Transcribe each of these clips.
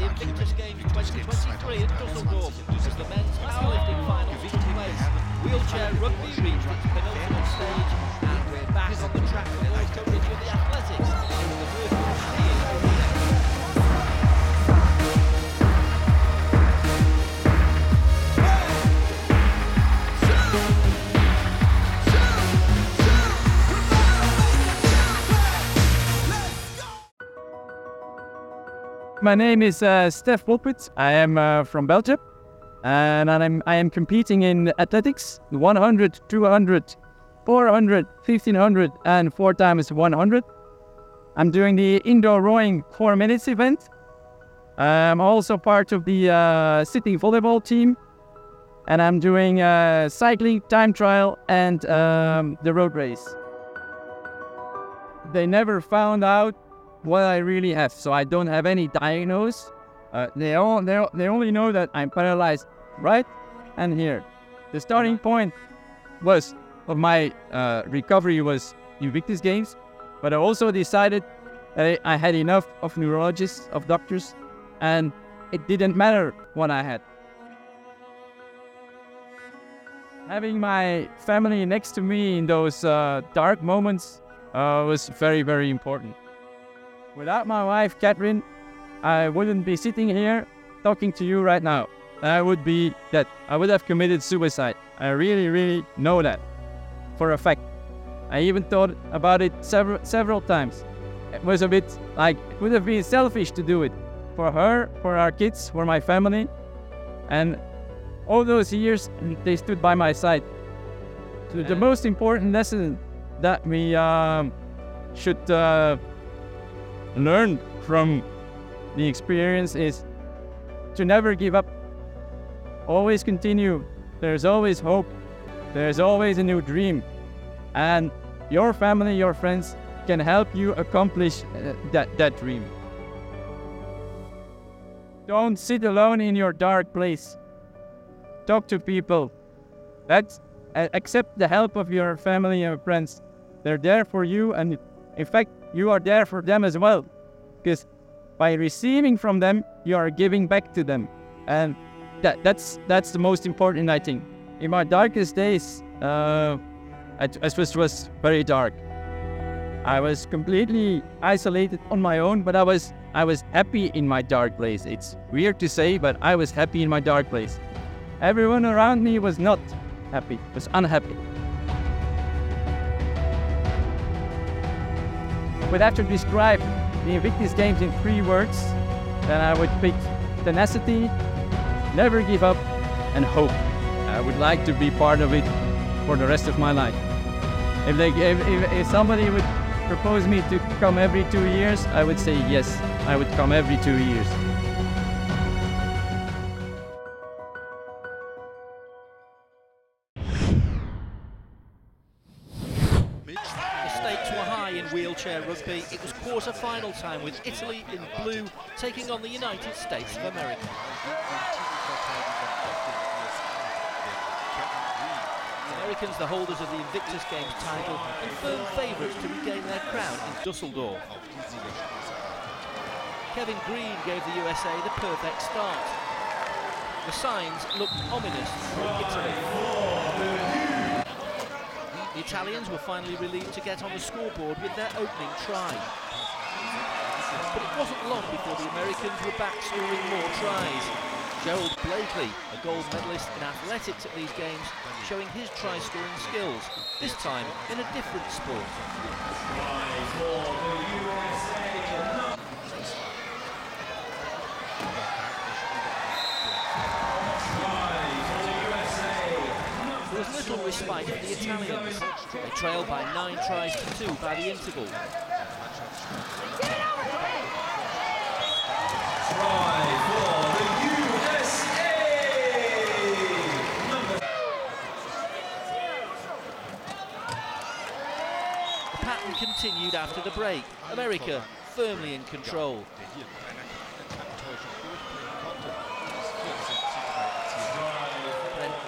the Invictus Games 2023 in Düsseldorf as the men's powerlifting final took place. Wheelchair rugby reached its penultimate stage, and we're back on the track for more coverage of the athletics in the virtual skiing arena. My name is Stef Wolpert. I am from Belgium, and I am competing in athletics, 100, 200, 400, 1500, and 4x100. I'm doing the indoor rowing 4 minutes event. I'm also part of the sitting volleyball team, and I'm doing cycling, time trial, and the road race. They never found out what I really have, so I don't have any diagnosis. They only know that I'm paralyzed right and here. The starting point of my recovery was Invictus Games, but I also decided that I had enough of neurologists, of doctors, and it didn't matter what I had. Having my family next to me in those dark moments was very, very important. Without my wife, Catherine, I wouldn't be sitting here talking to you right now. I would be dead. I would have committed suicide. I really, really know that for a fact. I even thought about it several times. It was a bit like, it would have been selfish to do it. For her, for our kids, for my family. And all those years, they stood by my side. So the most important lesson that we should learn from the experience is to never give up. Always continue. There's always hope. There's always a new dream. And your family, your friends can help you accomplish that dream. Don't sit alone in your dark place. Talk to people. Accept the help of your family and friends. They're there for you, and in fact, you are there for them as well, because by receiving from them, you are giving back to them, and that's the most important, I think. In my darkest days, it was very dark. I was completely isolated on my own, but I was happy in my dark place. It's weird to say, but I was happy in my dark place. Everyone around me was not happy, was unhappy. If I have to describe the Invictus Games in 3 words, then I would pick tenacity, never give up, and hope. I would like to be part of it for the rest of my life. If somebody would propose me to come every 2 years, I would say yes, I would come every 2 years. In wheelchair rugby, it was quarter-final time with Italy in blue taking on the United States of America. Americans, the holders of the Invictus Games title, and firm favourites to regain their crown in Düsseldorf. Kevin Green gave the USA the perfect start. The signs looked ominous for Italy. The Italians were finally relieved to get on the scoreboard with their opening try. But it wasn't long before the Americans were back scoring more tries. Gerald Blakely, a gold medalist in athletics at these games, showing his try-scoring skills, this time in a different sport. There was little respite for the Italians. They trailed by 9 tries to 2 by the interval. Try for the USA! The pattern continued after the break. America firmly in control.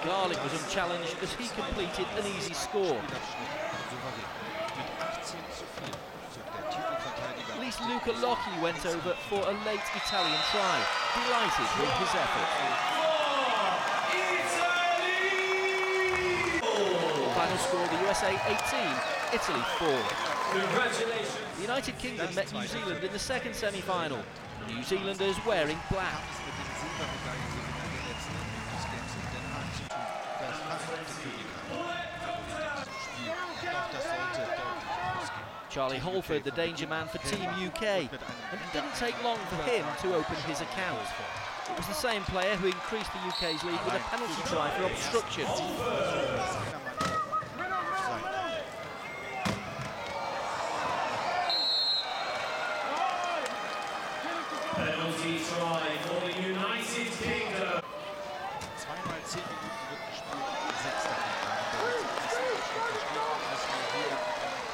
Garlic was unchallenged as he completed an easy score. Luca Locchi went over for a late Italian try, delighted with his effort. Final score, the USA 18, Italy 4. Congratulations. The United Kingdom met New Zealand in the second semi-final. New Zealanders wearing black. Charlie Halford, the danger man for Team UK, and it didn't take long for him to open his account. It was the same player who increased the UK's lead with a penalty try for obstruction. Penalty try for the United Kingdom.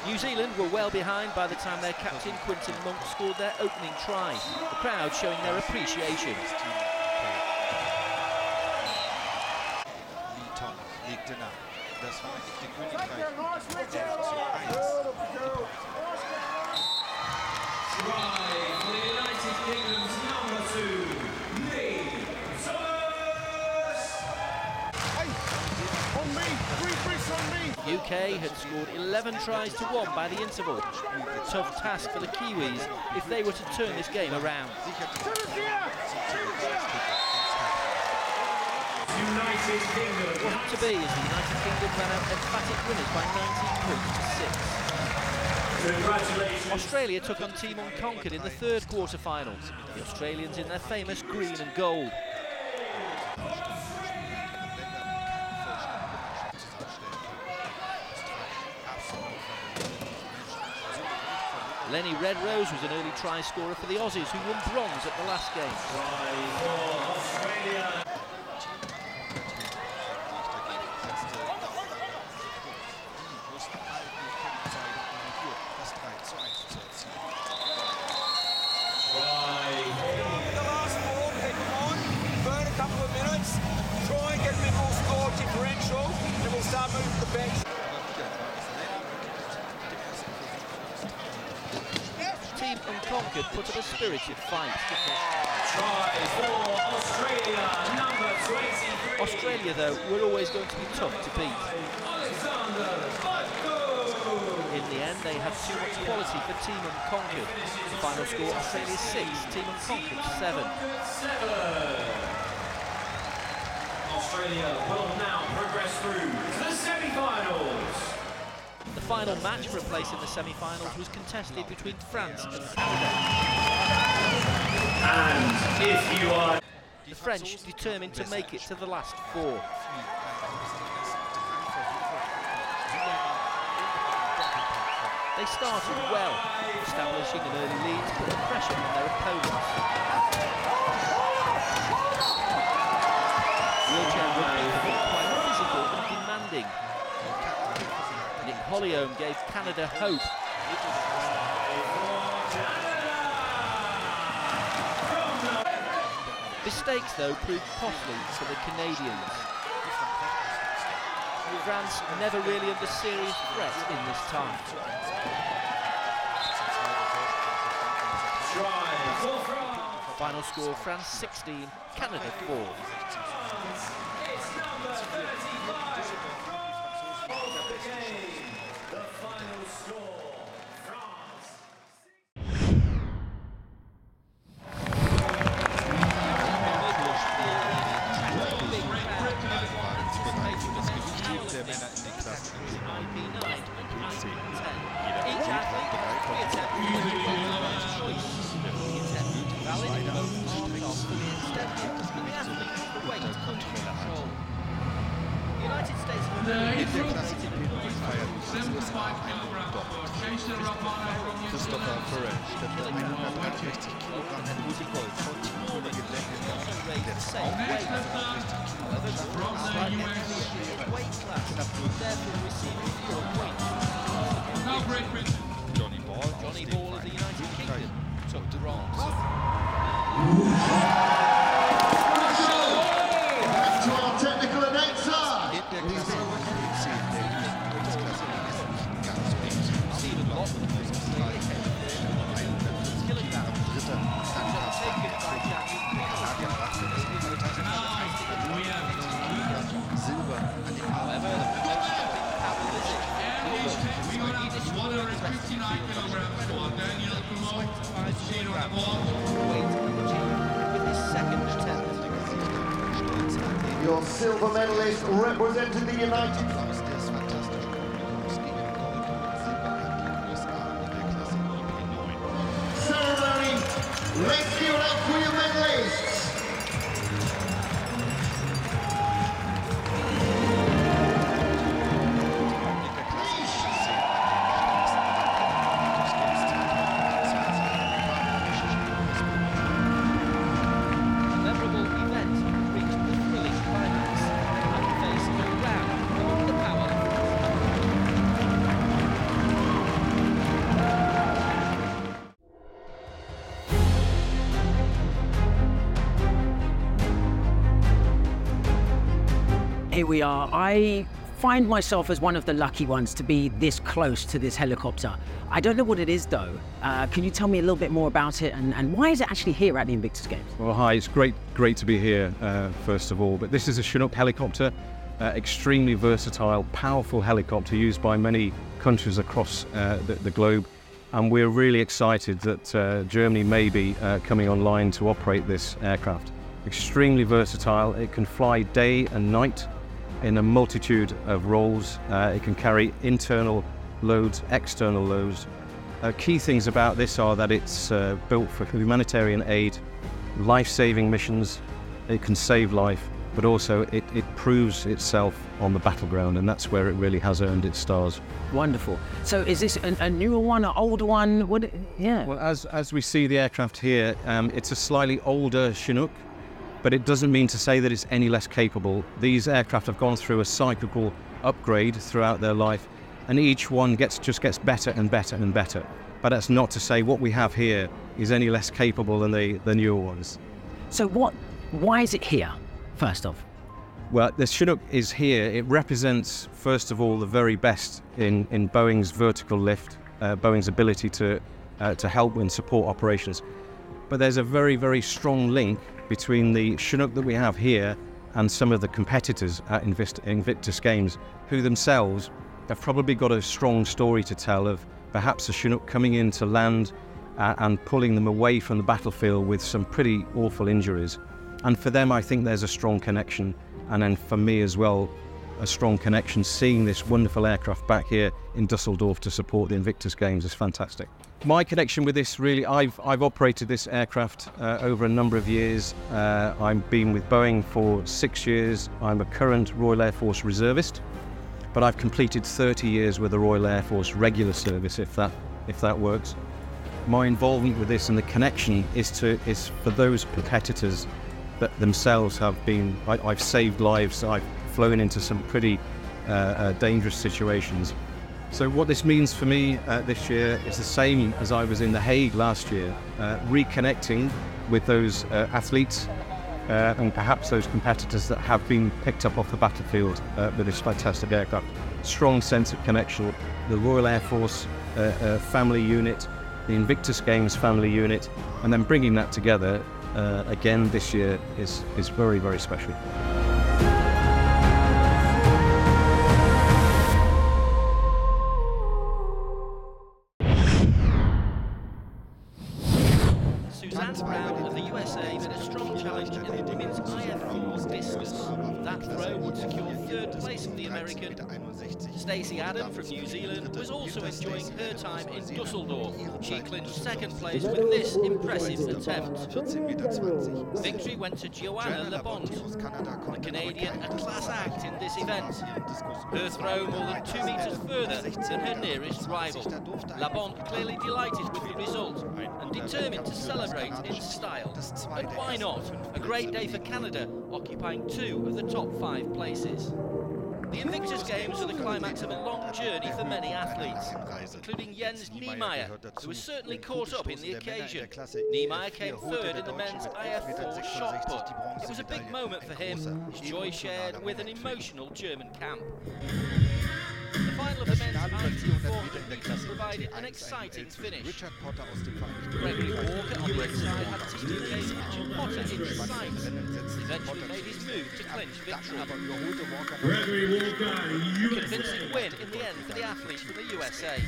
New Zealand were well behind by the time their captain Quinton Monk scored their opening try, the crowd showing their appreciation. Try for the United Kingdom's number 2, Lee Thomas. UK had scored 11 tries to 1 by the interval. A tough task for the Kiwis if they were to turn this game around. United Kingdom. Wasn't to be as the United Kingdom ran out emphatic winners by 19 points to 6. Congratulations. Australia took on Team Unconquered in the third quarter-final. The Australians in their famous green and gold. Lenny Redrose was an early try scorer for the Aussies, who won bronze at the last game. Australia. The last ball, keep them on, burn a couple of minutes, try and get a bit more score differential, and we'll start moving the bench. Team Unconquered put up a spirited fight. Try for Australia, number 23. Australia, though, were always going to be tough to beat. In the end, they had too much quality for Team Unconquered. The final score, Australia 6, Team Unconquered 7. Australia will now progress through the semi-finals. The final match for a place in the semi-finals was contested between France and Canada. And if you are The French determined to make it to the last 4. They started well, establishing an early lead to put the pressure on their opponents. Wheelchair rugby was quite physical and demanding. Nick Hollyholm gave Canada hope. Mistakes, though, proved costly for the Canadians. France never really under serious threat in this tie. Final score, France 16, Canada 4. Johnny Ball of the United Kingdom took the bronze. To our technical announcer. Stephen Lockwood was With his second attempt. Your silver medalist representing the United. Ceremony, let's give it up for your medalists. Memorable event reached the thrilling climax and faced a round among the power. Here we are. I find myself as one of the lucky ones to be this close to this helicopter. I don't know what it is though. Can you tell me a little bit more about it and why is it actually here at the Invictus Games? Well, hi, it's great to be here, first of all. But this is a Chinook helicopter, extremely versatile, powerful helicopter used by many countries across the globe. And we're really excited that Germany may be coming online to operate this aircraft. Extremely versatile, it can fly day and night in a multitude of roles. It can carry internal loads, external loads. Key things about this are that it's built for humanitarian aid, life-saving missions. It can save life, but also it proves itself on the battleground, and that's where it really has earned its stars. Wonderful. So is this a newer one, an older one? Yeah. Well, as we see the aircraft here, it's a slightly older Chinook, but it doesn't mean to say that it's any less capable. These aircraft have gone through a cyclical upgrade throughout their life, and each one just gets better and better and better. But that's not to say what we have here is any less capable than the newer ones. So why is it here, first off? Well, the Chinook is here. It represents, first of all, the very best in Boeing's vertical lift, Boeing's ability to help and support operations. But there's a very, very strong link between the Chinook that we have here and some of the competitors at Invictus Games, who themselves have probably got a strong story to tell of perhaps a Chinook coming in to land and pulling them away from the battlefield with some pretty awful injuries. And for them, I think there's a strong connection. And then for me as well, a strong connection. Seeing this wonderful aircraft back here in Düsseldorf to support the Invictus Games is fantastic. My connection with this, really, I've operated this aircraft over a number of years. I've been with Boeing for 6 years. I'm a current Royal Air Force reservist, but I've completed 30 years with the Royal Air Force regular service, if that works. My involvement with this and the connection is for those competitors that themselves have been. I've saved lives. I've flown into some pretty dangerous situations. So what this means for me this year is the same as I was in The Hague last year, reconnecting with those athletes and perhaps those competitors that have been picked up off the battlefield with this fantastic aircraft. Strong sense of connection. The Royal Air Force family unit, the Invictus Games family unit, and then bringing that together again this year is very, very special. Of the USA made a strong challenge in the women's IF4 discus. That throw would secure third place for the American. Stacey Adam from New Zealand was also enjoying her time in Düsseldorf. She clinched second place with this impressive attempt. Victory went to Joanna Lebond, the Canadian, a class act in this event. Her throw more than 2 meters further than her nearest rival. Lebond clearly delighted with the result and determined to celebrate in style. And why not? A great day for Canada, occupying 2 of the top 5 places. The Invictus Games were the climax of a long journey for many athletes, including Jens Niemeyer, who was certainly caught up in the occasion. Niemeyer came third in the men's IF4 shot put. It was a big moment for him, his joy shared with an emotional German camp. The final of the men's IF4 meeting provided an exciting finish. Gregory Walker on the inside had teammate Richard Potter in sight. Eventually made his move to clinch victory. Gregory Walker, Convincing win in the end for the athletes from the USA.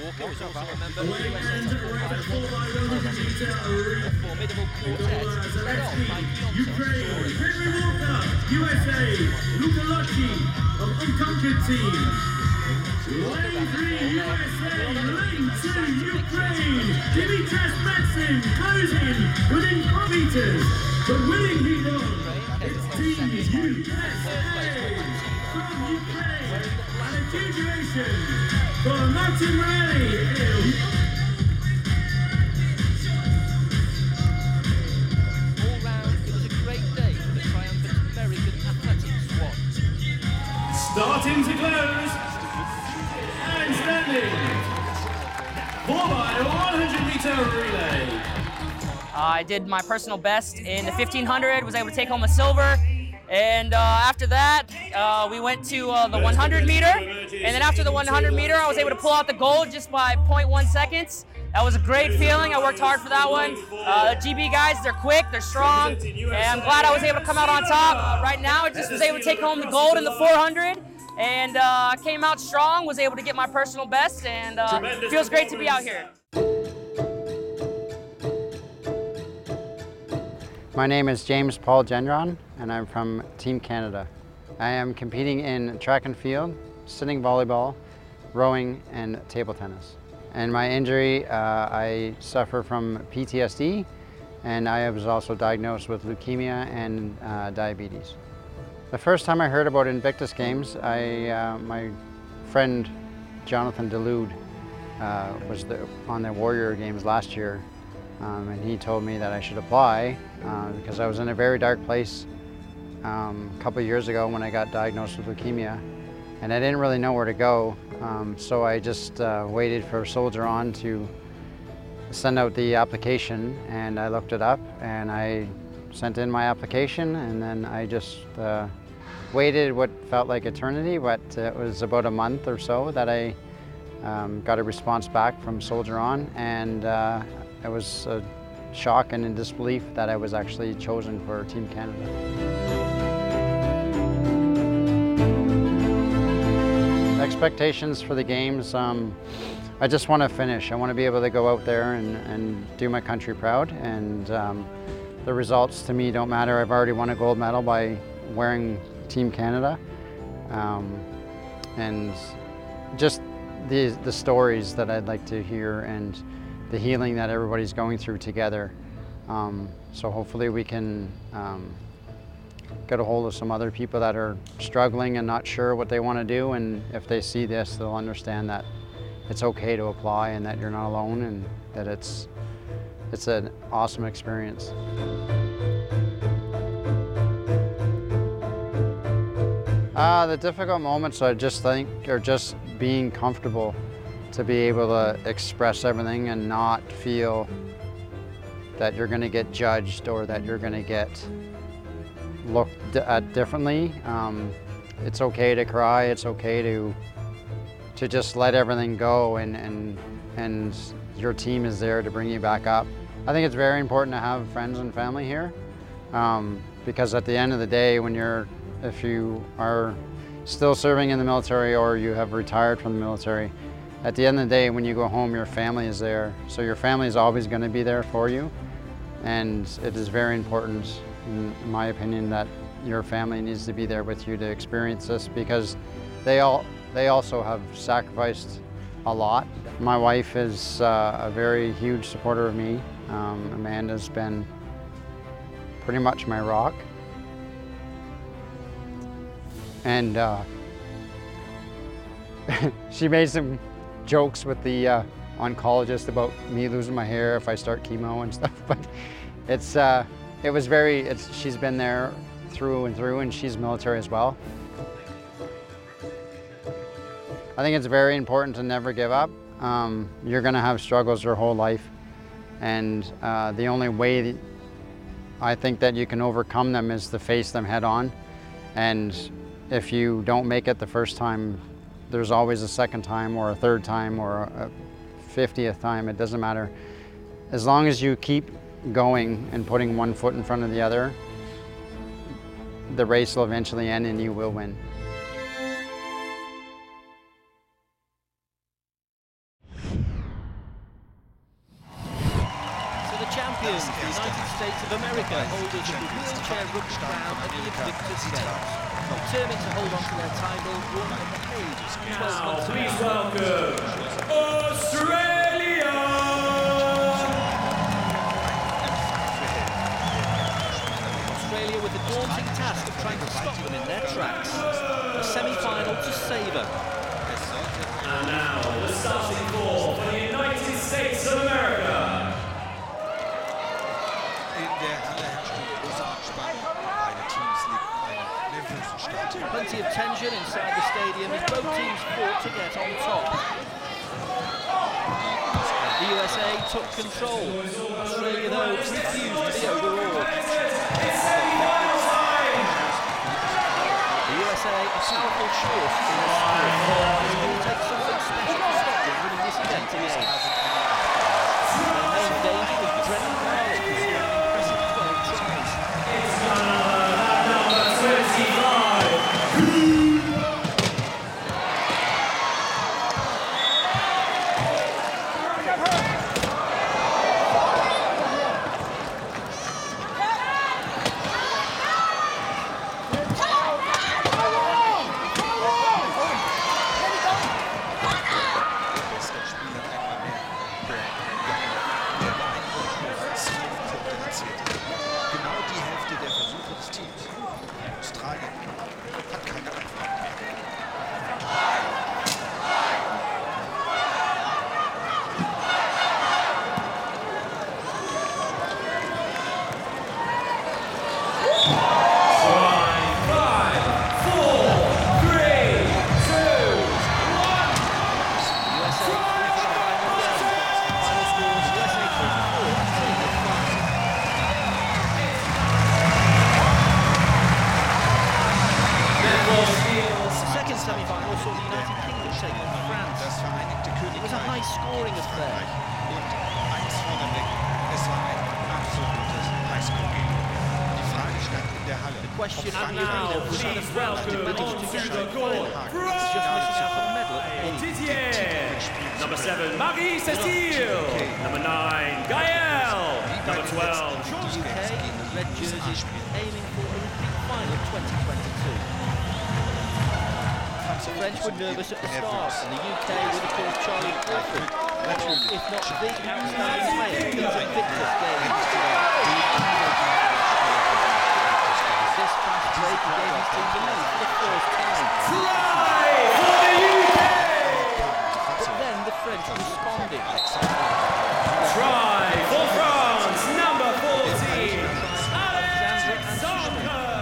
Walker is also a member of the USA Technical The formidable quartet is led on by Henry Walker, USA, Luca Locci of Unconquered Team. Lane 3, USA, Lane 2, Ukraine, Dimitas Matsin closing within 4 meters, but winning heat 1, it's Team USA from Ukraine, and a due duration for Martin Riley. All round, it was a great day for the triumphant American athletics squad. Starting to close, and standing, 4x100-meter relay. I did my personal best in the 1500, was able to take home a silver, and after that, we went to the 100 meter, and then after the 100 meter, I was able to pull out the gold just by 0.1 seconds. That was a great feeling. I worked hard for that one. The GB guys, they're quick, they're strong, and I'm glad I was able to come out on top. Right now, I just was able to take home the gold in the 400, and I came out strong, was able to get my personal best, and it feels great to be out here. My name is James Paul Gendron, and I'm from Team Canada. I am competing in track and field, sitting volleyball, rowing, and table tennis. And my injury, I suffer from PTSD, and I was also diagnosed with leukemia and diabetes. The first time I heard about Invictus Games, my friend Jonathan Delude was on the Warrior Games last year, and he told me that I should apply because I was in a very dark place a couple of years ago when I got diagnosed with leukemia, and I didn't really know where to go. So I just waited for Soldier On to send out the application, and I looked it up and I sent in my application, and then I just waited what felt like eternity, but it was about a month or so that I got a response back from Soldier On, and it was a shock and in disbelief that I was actually chosen for Team Canada. Expectations for the games, I just want to finish. I want to be able to go out there and do my country proud, and the results to me don't matter. I've already won a gold medal by wearing Team Canada, and just the stories that I'd like to hear and the healing that everybody's going through together. So hopefully we can get a hold of some other people that are struggling and not sure what they want to do, and if they see this, they'll understand that it's okay to apply and that you're not alone, and that it's an awesome experience. The difficult moments, I just think, are just being comfortable to be able to express everything and not feel that you're going to get judged or that you're going to get looked at differently. It's okay to cry. It's okay to just let everything go, and your team is there to bring you back up. I think it's very important to have friends and family here, because at the end of the day, if you are still serving in the military or you have retired from the military, at the end of the day, when you go home, your family is there. So your family is always going to be there for you, and it is very important, in my opinion, that your family needs to be there with you to experience this, because they also have sacrificed a lot. My wife is a very huge supporter of me. Amanda's been pretty much my rock. And she made some jokes with the oncologist about me losing my hair if I start chemo and stuff, but she's been there through and through, and she's military as well. I think it's very important to never give up. You're gonna have struggles your whole life, and the only way I think that you can overcome them is to face them head on. And if you don't make it the first time, there's always a second time or a third time or a 50th time, it doesn't matter. As long as you keep going and putting one foot in front of the other, the race will eventually end and you will win. champions, the United States of America, holders of the wheelchair rugby crown at the Invictus Games. Determined to hold on to their title, won at the age of 12 months ago. Please welcome Australia! Australia with the daunting task of trying to stop them in their tracks. A semi-final to savour. And now, the starting four for the United States of America. Plenty of tension inside the stadium as both teams fought to get on top. The USA took control. Australia, though, refused to be overawed. The USA, a powerful force in the sport. It will take something special to stop them winning this event again. Their main danger was Brennan Garlick, who scored an impressive 12 tries. Number 25. Semi-final saw the United Kingdom take on France. It was a high-scoring affair. The question in the arena was whether France could manage to get to the final. It's just missing out on a medal at the end. Number 7, Marie Cécile. Number 9, Gaël. Number 12, The UK in the red jerseys aiming for a repeat final 2022. The French were nervous at the start, and the UK with, of course, Charlie Crawford, if not the outstanding player in these Invictus games today. This fast break gave his team the lead for the first time. Try for the UK! But then the French responded. Try for France, number 14, Alexandre Zonker.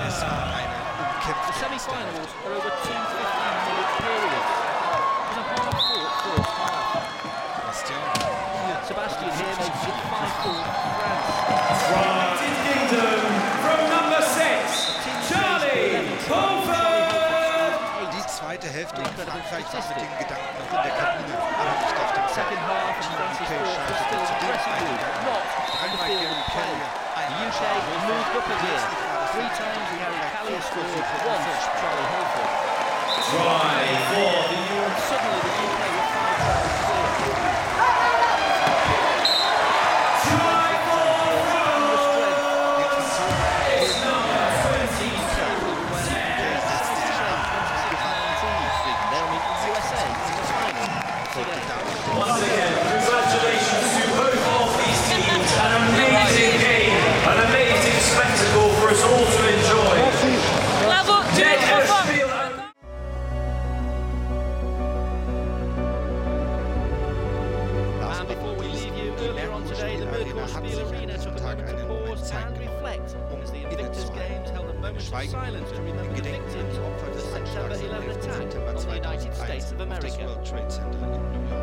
The semi-finals are over 2 15-minute periods. It was a hard-fought first half. Sebastian here makes it 5-4 France. United Kingdom from number 6, Charlie Crawford. Die zweite Hälfte in Frankreich war mit den Gedanken noch in der Kabine, aber nicht auf dem Second half, and France's force was still in the dressing room, not on the field of play. The UK moved up a gear. 3 times Harry Callier scored, once Charlie Holford. Try for the And suddenly the UK were 5 tries clear. Try for France. It's number 20. They'll meet the USA in the final today. Once again, congratulations to both of these teams. An amazing game, an amazing spectacle for us all to enjoy. And before we leave you, earlier on today, the Merkur Arena took a moment to pause and reflect as the Invictus Games held a moment of silence to remember the victims of the September 11 attack on the United States of America. World Trade Center in New York.